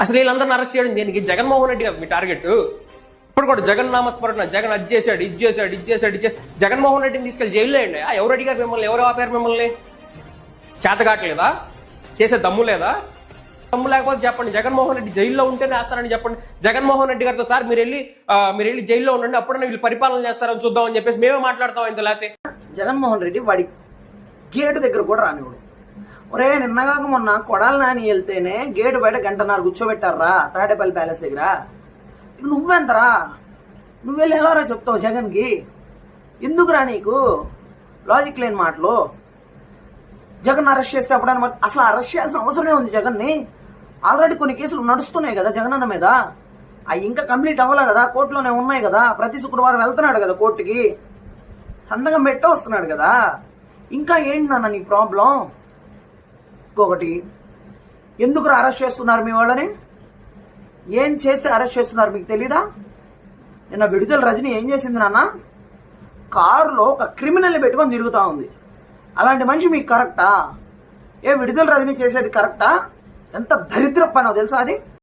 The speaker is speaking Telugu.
అసలు వీళ్ళందరిని అరెస్ట్ చేయడం దేనికి? జగన్మోహన్ రెడ్డి గారు మీ టార్గెట్. ఇప్పుడు కూడా జగన్ నామస్మరణ, జగన్ అది చేశాడు, ఇది చేశాడు, ఇది చేశాడు, ఇది చేశాడు. జగన్మోహన్ రెడ్డిని తీసుకెళ్లి జైల్లో వేయండి. ఎవరు అడిగారు మిమ్మల్ని? ఎవరు ఆపారు మిమ్మల్ని? చేత కావట్లేదా? చేసే దమ్ము లేదా? దమ్ము లేకపోతే చెప్పండి. జగన్మోహన్ రెడ్డి జైల్లో ఉంటేనే వేస్తారని చెప్పండి. జగన్మోహన్ రెడ్డి గారితో సార్ మీరు వెళ్ళి జైల్లో ఉండండి, అప్పుడన్నా వీళ్ళు పరిపాలన చేస్తారని చూద్దామని చెప్పేసి మేమే మాట్లాడతాం. ఇంత లేకపోతే జగన్మోహన్ రెడ్డి వాడి గేటు దగ్గర కూడా రానివాడు. ఒరే నిన్నగాక మొన్న కొడాలి నాని వెళ్తేనే గేటు బయట గంటన్నర కూర్చోబెట్టారా తాడేపల్లి ప్యాలెస్ దగ్గర. నువ్వెంతరా? నువ్వెళ్ళి ఎలారా చెప్తావు జగన్కి? ఎందుకురా నీకు లాజిక్ లేని మాటలు? జగన్ అరెస్ట్ చేస్తే అప్పుడన్నా అసలు అరెస్ట్ చేయాల్సిన అవసరమే ఉంది జగన్ని. ఆల్రెడీ కొన్ని కేసులు నడుస్తున్నాయి కదా జగన్ అన్న మీద. అవి ఇంకా కంప్లీట్ అవ్వలే కదా, కోర్టులోనే ఉన్నాయి కదా. ప్రతి శుక్రవారం వెళ్తున్నాడు కదా కోర్టుకి, సంతకం పెట్ట వస్తున్నాడు కదా. ఇంకా ఏంటి నాన్న నీ ప్రాబ్లం? ఇంకొకటి, ఎందుకు అరెస్ట్ చేస్తున్నారు మీ వాళ్ళని? ఏం చేస్తే అరెస్ట్ చేస్తున్నారు మీకు తెలీదా? నిన్న విడుదల రజని ఏం చేసింది నాన్న? కారులో ఒక క్రిమినల్ని పెట్టుకొని తిరుగుతా ఉంది. అలాంటి మనిషి మీకు కరెక్టా? విడుదల రజని చేసేది కరెక్టా? ఎంత దరిద్ర పనో తెలుసా అది?